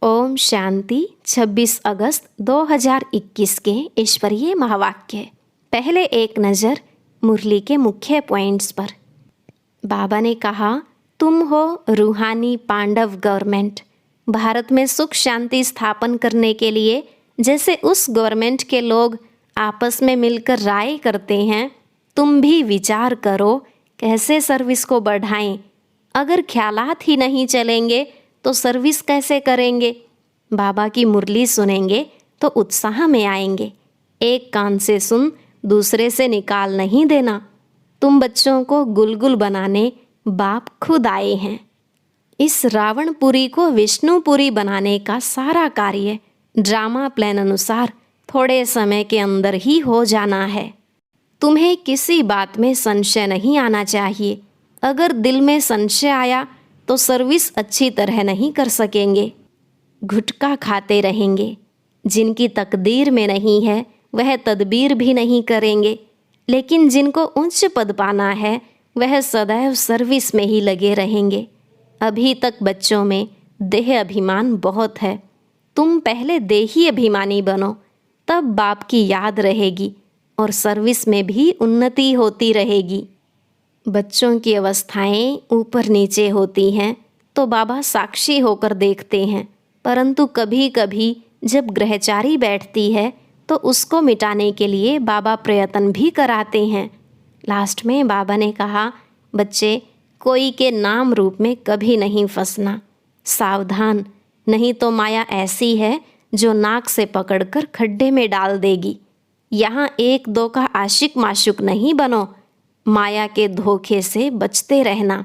ओम शांति। 26 अगस्त 2021 के ईश्वरीय महावाक्य। पहले एक नज़र मुरली के मुख्य पॉइंट्स पर। बाबा ने कहा, तुम हो रूहानी पांडव गवर्नमेंट। भारत में सुख शांति स्थापन करने के लिए जैसे उस गवर्नमेंट के लोग आपस में मिलकर राय करते हैं, तुम भी विचार करो कैसे सर्विस को बढ़ाएं। अगर ख्यालात ही नहीं चलेंगे तो सर्विस कैसे करेंगे। बाबा की मुरली सुनेंगे तो उत्साह में आएंगे। एक कान से सुन दूसरे से निकाल नहीं देना। तुम बच्चों को गुलगुल बनाने बाप खुद आए हैं। इस रावणपुरी को विष्णुपुरी बनाने का सारा कार्य ड्रामा प्लान अनुसार थोड़े समय के अंदर ही हो जाना है। तुम्हें किसी बात में संशय नहीं आना चाहिए। अगर दिल में संशय आया तो सर्विस अच्छी तरह नहीं कर सकेंगे। गुटखा खाते रहेंगे। जिनकी तकदीर में नहीं है वह तदबीर भी नहीं करेंगे, लेकिन जिनको उच्च पद पाना है वह सदैव सर्विस में ही लगे रहेंगे। अभी तक बच्चों में देह अभिमान बहुत है। तुम पहले देही अभिमानी बनो, तब बाप की याद रहेगी और सर्विस में भी उन्नति होती रहेगी। बच्चों की अवस्थाएं ऊपर नीचे होती हैं तो बाबा साक्षी होकर देखते हैं, परंतु कभी कभी जब ग्रहचारी बैठती है तो उसको मिटाने के लिए बाबा प्रयत्न भी कराते हैं। लास्ट में बाबा ने कहा, बच्चे कोई के नाम रूप में कभी नहीं फंसना। सावधान, नहीं तो माया ऐसी है जो नाक से पकड़कर खड्डे में डाल देगी। यहाँ एक दो का आशिक माशुक नहीं बनो। माया के धोखे से बचते रहना।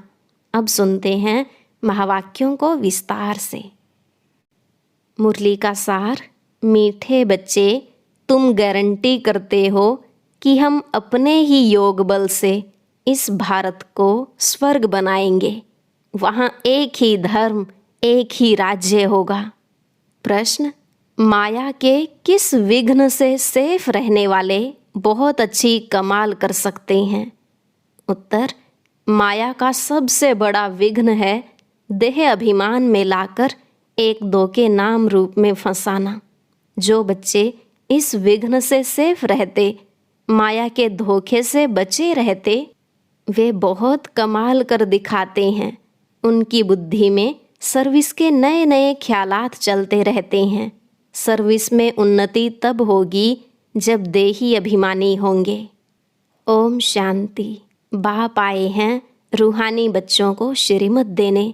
अब सुनते हैं महावाक्यों को विस्तार से। मुरली का सार। मीठे बच्चे, तुम गारंटी करते हो कि हम अपने ही योग बल से इस भारत को स्वर्ग बनाएंगे। वहाँ एक ही धर्म, एक ही राज्य होगा। प्रश्न, माया के किस विघ्न से सेफ रहने वाले बहुत अच्छी कमाल कर सकते हैं? उत्तर, माया का सबसे बड़ा विघ्न है देह अभिमान में लाकर एक दो के नाम रूप में फंसाना। जो बच्चे इस विघ्न से सेफ रहते, माया के धोखे से बचे रहते, वे बहुत कमाल कर दिखाते हैं। उनकी बुद्धि में सर्विस के नए नए ख्यालात चलते रहते हैं। सर्विस में उन्नति तब होगी जब देही अभिमानी होंगे। ओम शांति। बाप आए हैं रूहानी बच्चों को श्रीमत देने।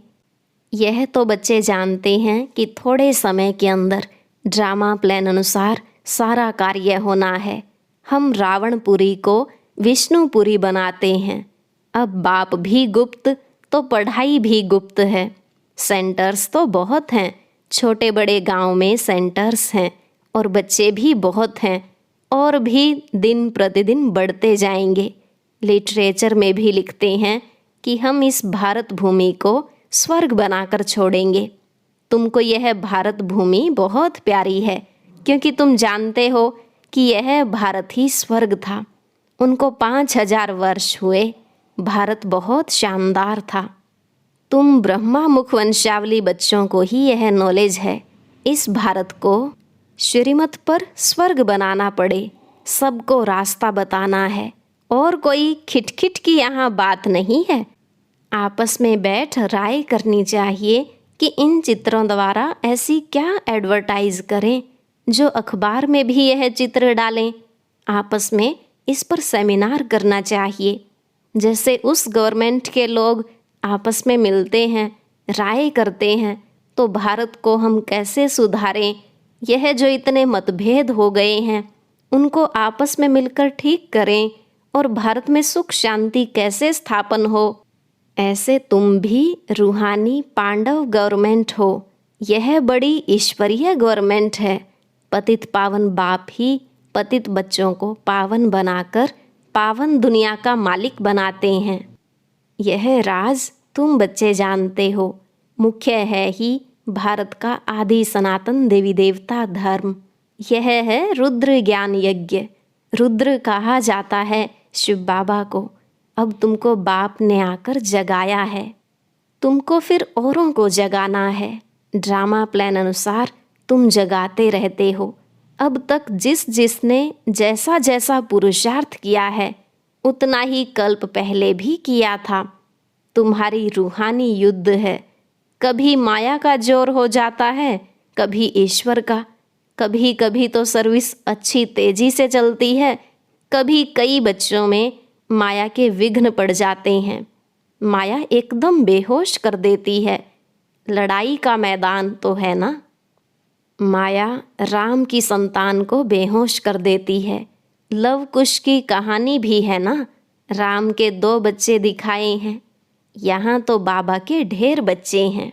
यह तो बच्चे जानते हैं कि थोड़े समय के अंदर ड्रामा प्लान अनुसार सारा कार्य होना है। हम रावणपुरी को विष्णुपुरी बनाते हैं। अब बाप भी गुप्त तो पढ़ाई भी गुप्त है। सेंटर्स तो बहुत हैं, छोटे बड़े गांव में सेंटर्स हैं और बच्चे भी बहुत हैं और भी दिन प्रतिदिन बढ़ते जाएंगे। लिटरेचर में भी लिखते हैं कि हम इस भारत भूमि को स्वर्ग बनाकर छोड़ेंगे। तुमको यह भारत भूमि बहुत प्यारी है क्योंकि तुम जानते हो कि यह भारत ही स्वर्ग था। उनको 5000 वर्ष हुए। भारत बहुत शानदार था। तुम ब्रह्मा मुख वंशावली बच्चों को ही यह नॉलेज है। इस भारत को श्रीमत पर स्वर्ग बनाना पड़े, सबको रास्ता बताना है और कोई खिटखिट की यहाँ बात नहीं है। आपस में बैठ राय करनी चाहिए कि इन चित्रों द्वारा ऐसी क्या एडवर्टाइज करें जो अखबार में भी यह चित्र डालें। आपस में इस पर सेमिनार करना चाहिए। जैसे उस गवर्नमेंट के लोग आपस में मिलते हैं, राय करते हैं, तो भारत को हम कैसे सुधारें। यह जो इतने मतभेद हो गए हैं उनको आपस में मिलकर ठीक करें और भारत में सुख शांति कैसे स्थापन हो। ऐसे तुम भी रूहानी पांडव गवर्नमेंट हो। यह बड़ी ईश्वरीय गवर्नमेंट है। पतित पावन बाप ही पतित बच्चों को पावन बनाकर पावन दुनिया का मालिक बनाते हैं। यह राज तुम बच्चे जानते हो। मुख्य है ही भारत का आदि सनातन देवी देवता धर्म। यह है रुद्र ज्ञान यज्ञ। रुद्र कहा जाता है शिव बाबा को। अब तुमको बाप ने आकर जगाया है, तुमको फिर औरों को जगाना है। ड्रामा प्लान अनुसार तुम जगाते रहते हो। अब तक जिसने जैसा जैसा पुरुषार्थ किया है उतना ही कल्प पहले भी किया था। तुम्हारी रूहानी युद्ध है। कभी माया का जोर हो जाता है, कभी ईश्वर का। कभी कभी तो सर्विस अच्छी तेजी से चलती है, कभी कई बच्चों में माया के विघ्न पड़ जाते हैं। माया एकदम बेहोश कर देती है। लड़ाई का मैदान तो है ना। माया राम की संतान को बेहोश कर देती है। लव कुश की कहानी भी है ना। राम के 2 बच्चे दिखाए हैं, यहाँ तो बाबा के ढेर बच्चे हैं।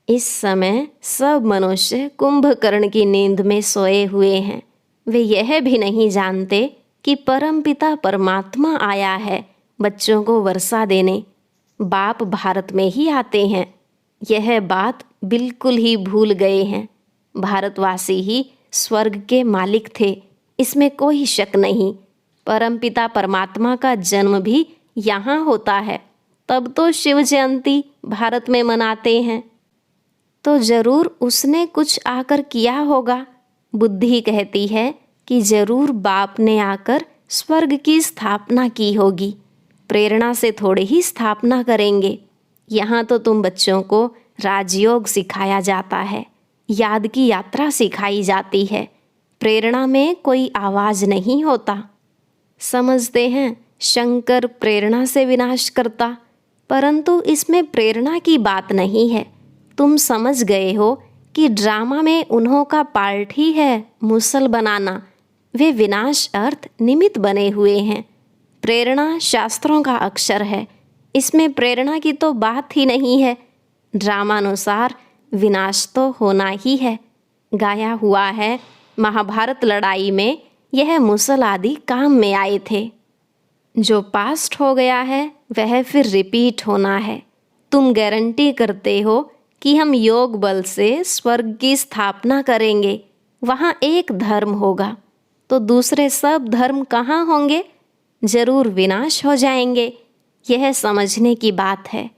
इस समय सब मनुष्य कुंभकर्ण की नींद में सोए हुए हैं। वे यह भी नहीं जानते कि परमपिता परमात्मा आया है बच्चों को वर्षा देने। बाप भारत में ही आते हैं, यह बात बिल्कुल ही भूल गए हैं। भारतवासी ही स्वर्ग के मालिक थे, इसमें कोई शक नहीं। परमपिता परमात्मा का जन्म भी यहाँ होता है, तब तो शिव जयंती भारत में मनाते हैं। तो जरूर उसने कुछ आकर किया होगा। बुद्धि कहती है कि जरूर बाप ने आकर स्वर्ग की स्थापना की होगी। प्रेरणा से थोड़े ही स्थापना करेंगे। यहाँ तो तुम बच्चों को राजयोग सिखाया जाता है, याद की यात्रा सिखाई जाती है। प्रेरणा में कोई आवाज़ नहीं होता। समझते हैं शंकर प्रेरणा से विनाश करता, परंतु इसमें प्रेरणा की बात नहीं है। तुम समझ गए हो कि ड्रामा में उन्हों का पार्ट ही है मुसल बनाना। वे विनाश अर्थ निमित्त बने हुए हैं। प्रेरणा शास्त्रों का अक्षर है, इसमें प्रेरणा की तो बात ही नहीं है। ड्रामानुसार विनाश तो होना ही है। गाया हुआ है महाभारत लड़ाई में यह मुसल आदि काम में आए थे। जो पास्ट हो गया है वह फिर रिपीट होना है। तुम गारंटी करते हो कि हम योग बल से स्वर्ग की स्थापना करेंगे, वहाँ एक धर्म होगा, तो दूसरे सब धर्म कहाँ होंगे? जरूर विनाश हो जाएंगे। यह समझने की बात है।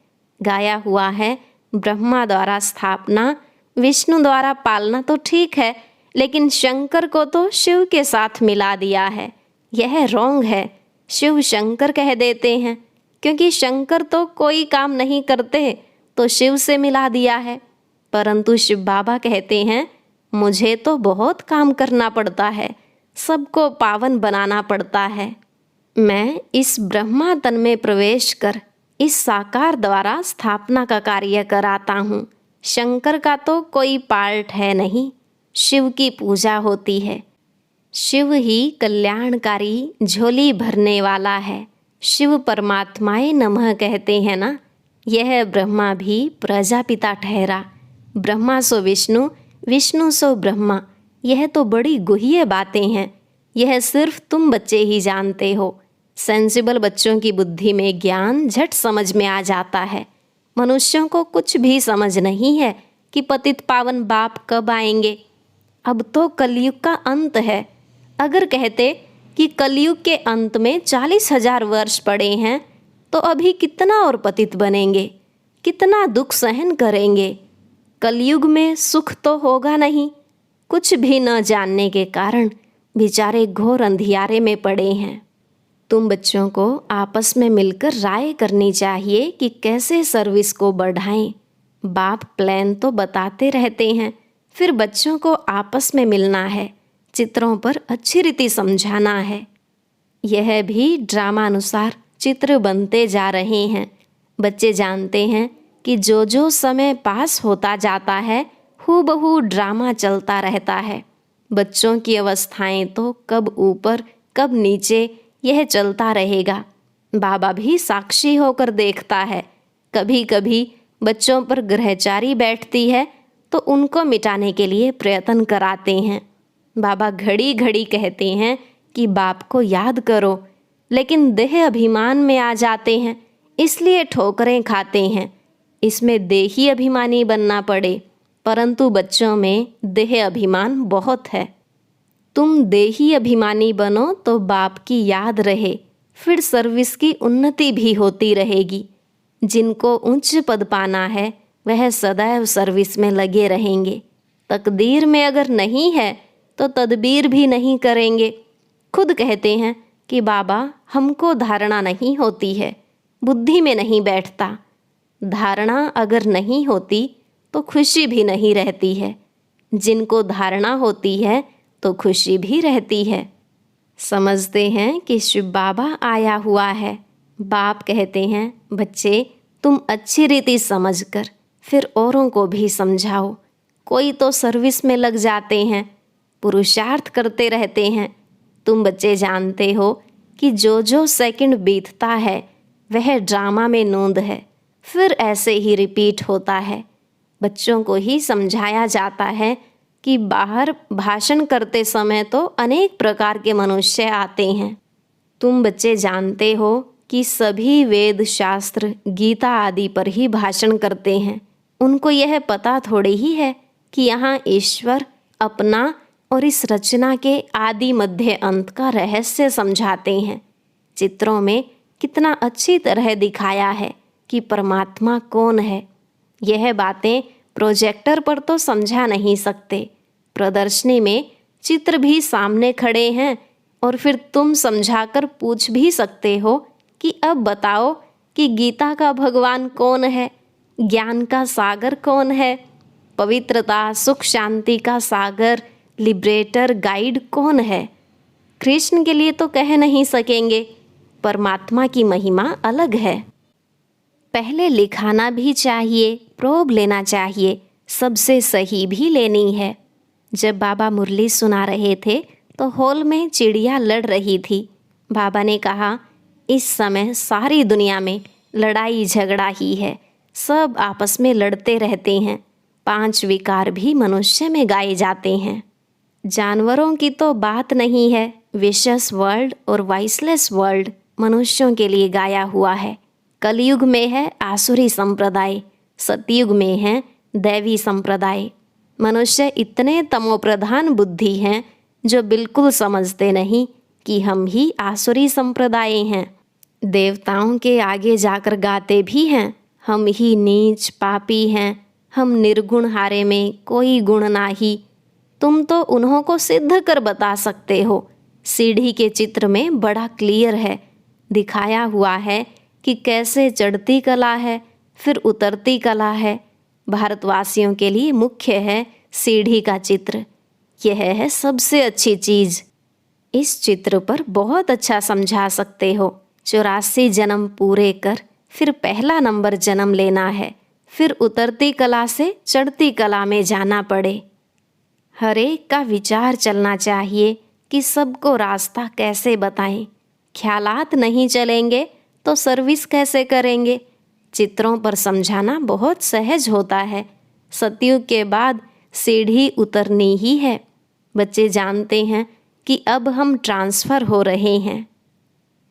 गाया हुआ है ब्रह्मा द्वारा स्थापना, विष्णु द्वारा पालना तो ठीक है, लेकिन शंकर को तो शिव के साथ मिला दिया है। यह रॉन्ग है। शिव शंकर कह देते हैं, क्योंकि शंकर तो कोई काम नहीं करते, तो शिव से मिला दिया है। परंतु शिव बाबा कहते हैं मुझे तो बहुत काम करना पड़ता है, सबको पावन बनाना पड़ता है। मैं इस ब्रह्मा तन में प्रवेश कर इस साकार द्वारा स्थापना का कार्य कराता हूँ। शंकर का तो कोई पार्ट है नहीं। शिव की पूजा होती है। शिव ही कल्याणकारी झोली भरने वाला है। शिव परमात्माए नमः कहते हैं ना। यह ब्रह्मा भी प्रजापिता ठहरा। ब्रह्मा सो विष्णु, विष्णु सो ब्रह्मा। यह तो बड़ी गुह्य बातें हैं। यह सिर्फ तुम बच्चे ही जानते हो। सेंसिबल बच्चों की बुद्धि में ज्ञान झट समझ में आ जाता है। मनुष्यों को कुछ भी समझ नहीं है कि पतित पावन बाप कब आएंगे। अब तो कलयुग का अंत है। अगर कहते कि कलयुग के अंत में 40,000 वर्ष पड़े हैं, तो अभी कितना और पतित बनेंगे, कितना दुख सहन करेंगे। कलयुग में सुख तो होगा नहीं। कुछ भी न जानने के कारण बेचारे घोर अंधियारे में पड़े हैं। तुम बच्चों को आपस में मिलकर राय करनी चाहिए कि कैसे सर्विस को बढ़ाएं। बाप प्लान तो बताते रहते हैं, फिर बच्चों को आपस में मिलना है, चित्रों पर अच्छी रीति समझाना है। यह भी ड्रामा अनुसार चित्र बनते जा रहे हैं। बच्चे जानते हैं कि जो जो समय पास होता जाता है हूबहू ड्रामा चलता रहता है। बच्चों की अवस्थाएं तो कब ऊपर कब नीचे यह चलता रहेगा। बाबा भी साक्षी होकर देखता है। कभी कभी बच्चों पर ग्रहचारी बैठती है तो उनको मिटाने के लिए प्रयत्न कराते हैं। बाबा घड़ी घड़ी कहते हैं कि बाप को याद करो, लेकिन देह अभिमान में आ जाते हैं, इसलिए ठोकरें खाते हैं। इसमें देही अभिमानी बनना पड़े, परंतु बच्चों में देह अभिमान बहुत है। तुम देही अभिमानी बनो तो बाप की याद रहे, फिर सर्विस की उन्नति भी होती रहेगी। जिनको उच्च पद पाना है वह सदैव सर्विस में लगे रहेंगे। तकदीर में अगर नहीं है तो तदबीर भी नहीं करेंगे। खुद कहते हैं कि बाबा हमको धारणा नहीं होती है, बुद्धि में नहीं बैठता। धारणा अगर नहीं होती तो खुशी भी नहीं रहती है। जिनको धारणा होती है तो खुशी भी रहती है। समझते हैं कि शिव बाबा आया हुआ है। बाप कहते हैं, बच्चे तुम अच्छी रीति समझकर फिर औरों को भी समझाओ। कोई तो सर्विस में लग जाते हैं, पुरुषार्थ करते रहते हैं। तुम बच्चे जानते हो कि जो जो सेकंड बीतता है वह ड्रामा में नोंद है, फिर ऐसे ही रिपीट होता है। बच्चों को ही समझाया जाता है कि बाहर भाषण करते समय तो अनेक प्रकार के मनुष्य आते हैं। तुम बच्चे जानते हो कि सभी वेद शास्त्र गीता आदि पर ही भाषण करते हैं। उनको यह पता थोड़ी ही है कि यहाँ ईश्वर अपना और इस रचना के आदि मध्य अंत का रहस्य समझाते हैं। चित्रों में कितना अच्छी तरह दिखाया है कि परमात्मा कौन है। यह बातें प्रोजेक्टर पर तो समझा नहीं सकते। प्रदर्शनी में चित्र भी सामने खड़े हैं और फिर तुम समझाकर पूछ भी सकते हो कि अब बताओ कि गीता का भगवान कौन है, ज्ञान का सागर कौन है, पवित्रता सुख शांति का सागर लिबरेटर गाइड कौन है। कृष्ण के लिए तो कह नहीं सकेंगे, परमात्मा की महिमा अलग है। पहले लिखाना भी चाहिए, प्रोब लेना चाहिए, सबसे सही भी लेनी है। जब बाबा मुरली सुना रहे थे तो हॉल में चिड़िया लड़ रही थी। बाबा ने कहा, इस समय सारी दुनिया में लड़ाई झगड़ा ही है, सब आपस में लड़ते रहते हैं। 5 विकार भी मनुष्य में गाए जाते हैं। जानवरों की तो बात नहीं है, विशेष वर्ल्ड और वाइसलेस वर्ल्ड मनुष्यों के लिए गाया हुआ है। कलयुग में है आसुरी संप्रदाय, सतयुग में है दैवी संप्रदाय। मनुष्य इतने तमोप्रधान बुद्धि हैं जो बिल्कुल समझते नहीं कि हम ही आसुरी संप्रदाय हैं। देवताओं के आगे जाकर गाते भी हैं, हम ही नीच पापी हैं, हम निर्गुण हारे में कोई गुण नाही। तुम तो उन्हों को सिद्ध कर बता सकते हो। सीढ़ी के चित्र में बड़ा क्लियर है, दिखाया हुआ है कि कैसे चढ़ती कला है फिर उतरती कला है। भारतवासियों के लिए मुख्य है सीढ़ी का चित्र। यह है सबसे अच्छी चीज़। इस चित्र पर बहुत अच्छा समझा सकते हो। 84 जन्म पूरे कर फिर पहला नंबर जन्म लेना है, फिर उतरती कला से चढ़ती कला में जाना पड़े। हर एक का विचार चलना चाहिए कि सबको रास्ता कैसे बताएं। ख्यालात नहीं चलेंगे तो सर्विस कैसे करेंगे। चित्रों पर समझाना बहुत सहज होता है। सतयुग के बाद सीढ़ी उतरनी ही है। बच्चे जानते हैं कि अब हम ट्रांसफ़र हो रहे हैं,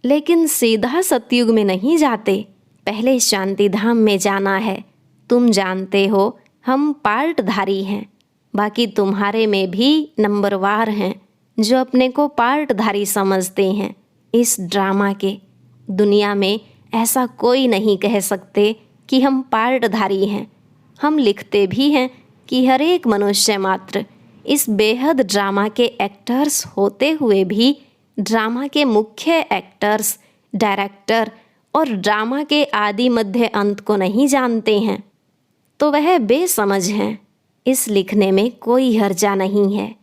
लेकिन सीधा सतयुग में नहीं जाते, पहले शांति धाम में जाना है। तुम जानते हो हम पार्टधारी हैं, बाकी तुम्हारे में भी नंबरवार हैं जो अपने को पार्टधारी समझते हैं। इस ड्रामा के दुनिया में ऐसा कोई नहीं कह सकते कि हम पार्टधारी हैं। हम लिखते भी हैं कि हर एक मनुष्य मात्र इस बेहद ड्रामा के एक्टर्स होते हुए भी ड्रामा के मुख्य एक्टर्स, डायरेक्टर और ड्रामा के आदि मध्य अंत को नहीं जानते हैं, तो वह बेसमझ हैं। इस लिखने में कोई हर्जा नहीं है।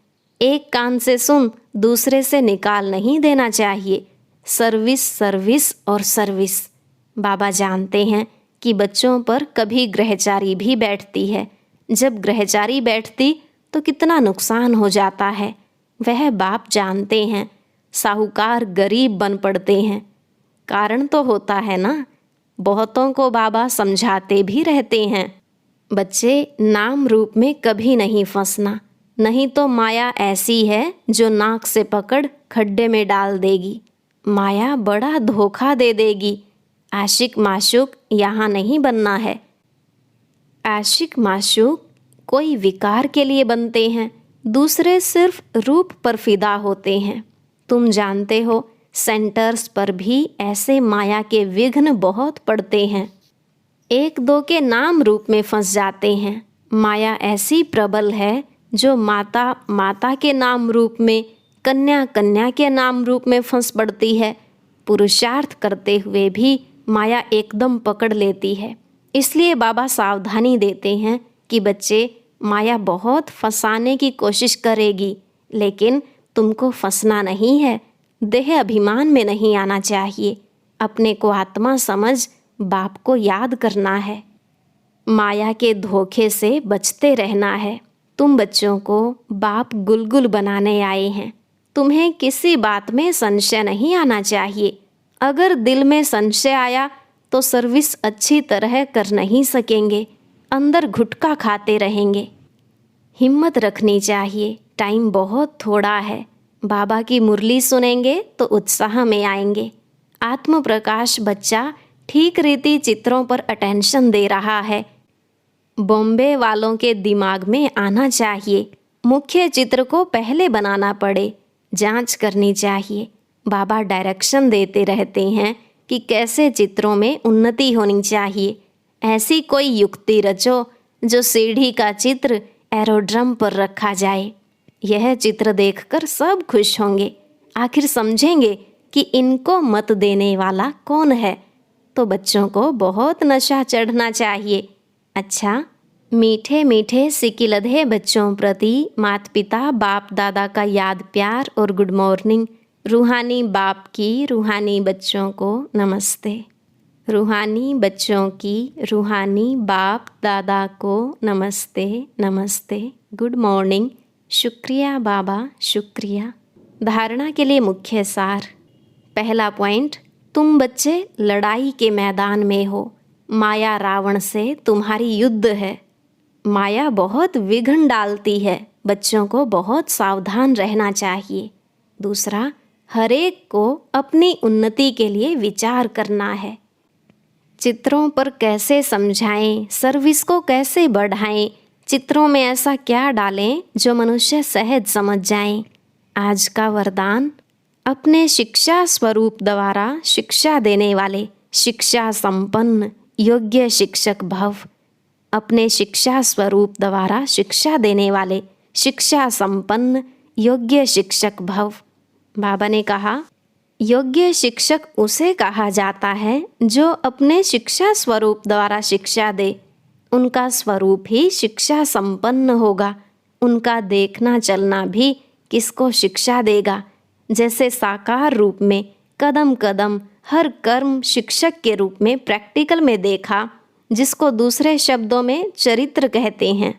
एक कान से सुन दूसरे से निकाल नहीं देना चाहिए। सर्विस सर्विस और सर्विस। बाबा जानते हैं कि बच्चों पर कभी ग्रहचारी भी बैठती है। जब ग्रहचारी बैठती तो कितना नुकसान हो जाता है, वह बाप जानते हैं। साहूकार गरीब बन पड़ते हैं, कारण तो होता है ना। बहुतों को बाबा समझाते भी रहते हैं, बच्चे नाम रूप में कभी नहीं फंसना, नहीं तो माया ऐसी है जो नाक से पकड़ खड्डे में डाल देगी। माया बड़ा धोखा दे देगी। आशिक माशूक यहाँ नहीं बनना है। आशिक माशूक कोई विकार के लिए बनते हैं, दूसरे सिर्फ रूप पर फिदा होते हैं। तुम जानते हो सेंटर्स पर भी ऐसे माया के विघ्न बहुत पड़ते हैं। एक दो के नाम रूप में फंस जाते हैं। माया ऐसी प्रबल है जो माता माता के नाम रूप में, कन्या कन्या के नाम रूप में फंस पड़ती है। पुरुषार्थ करते हुए भी माया एकदम पकड़ लेती है। इसलिए बाबा सावधानी देते हैं कि बच्चे, माया बहुत फंसाने की कोशिश करेगी, लेकिन तुमको फंसना नहीं है। देह अभिमान में नहीं आना चाहिए। अपने को आत्मा समझ बाप को याद करना है। माया के धोखे से बचते रहना है। तुम बच्चों को बाप गुलगुल बनाने आए हैं। तुम्हें किसी बात में संशय नहीं आना चाहिए। अगर दिल में संशय आया तो सर्विस अच्छी तरह कर नहीं सकेंगे, अंदर घुटका खाते रहेंगे। हिम्मत रखनी चाहिए, टाइम बहुत थोड़ा है। बाबा की मुरली सुनेंगे तो उत्साह में आएंगे। आत्म प्रकाश बच्चा ठीक रीति चित्रों पर अटेंशन दे रहा है। बॉम्बे वालों के दिमाग में आना चाहिए, मुख्य चित्र को पहले बनाना पड़े, जांच करनी चाहिए। बाबा डायरेक्शन देते रहते हैं कि कैसे चित्रों में उन्नति होनी चाहिए। ऐसी कोई युक्ति रचो जो सीढ़ी का चित्र एरोड्रम पर रखा जाए। यह चित्र देखकर सब खुश होंगे, आखिर समझेंगे कि इनको मत देने वाला कौन है। तो बच्चों को बहुत नशा चढ़ना चाहिए। अच्छा, मीठे मीठे सिकिलधे बच्चों प्रति माता पिता बाप दादा का याद प्यार और गुड मॉर्निंग। रूहानी बाप की रूहानी बच्चों को नमस्ते। रूहानी बच्चों की रूहानी बाप दादा को नमस्ते नमस्ते, गुड मॉर्निंग। शुक्रिया बाबा, शुक्रिया। धारणा के लिए मुख्य सार। पहला पॉइंट, तुम बच्चे लड़ाई के मैदान में हो। माया रावण से तुम्हारी युद्ध है। माया बहुत विघ्न डालती है, बच्चों को बहुत सावधान रहना चाहिए। दूसरा, हरेक को अपनी उन्नति के लिए विचार करना है। चित्रों पर कैसे समझाएं, सर्विस को कैसे बढ़ाएं, चित्रों में ऐसा क्या डालें जो मनुष्य सहज समझ जाएं। आज का वरदान, अपने शिक्षा स्वरूप द्वारा शिक्षा देने वाले शिक्षा संपन्न योग्य शिक्षक भव। अपने शिक्षा स्वरूप द्वारा शिक्षा देने वाले शिक्षा संपन्न योग्य शिक्षक भव। बाबा ने कहा, योग्य शिक्षक उसे कहा जाता है जो अपने शिक्षा स्वरूप द्वारा शिक्षा दे। उनका स्वरूप ही शिक्षा संपन्न होगा। उनका देखना चलना भी किसको शिक्षा देगा। जैसे साकार रूप में कदम कदम हर कर्म शिक्षक के रूप में प्रैक्टिकल में देखा, जिसको दूसरे शब्दों में चरित्र कहते हैं।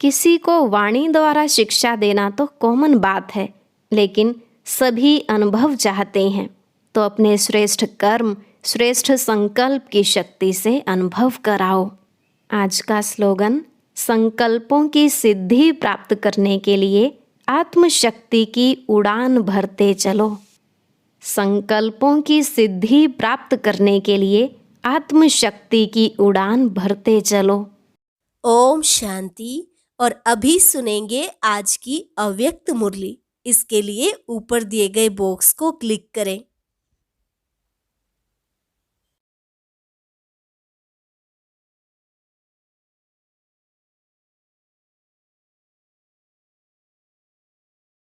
किसी को वाणी द्वारा शिक्षा देना तो कॉमन बात है, लेकिन सभी अनुभव चाहते हैं, तो अपने श्रेष्ठ कर्म श्रेष्ठ संकल्प की शक्ति से अनुभव कराओ। आज का स्लोगन, संकल्पों की सिद्धि प्राप्त करने के लिए आत्मशक्ति की उड़ान भरते चलो। संकल्पों की सिद्धि प्राप्त करने के लिए आत्मशक्ति की उड़ान भरते चलो। ओम शांति। और अभी सुनेंगे आज की अव्यक्त मुरली। इसके लिए ऊपर दिए गए बॉक्स को क्लिक करें।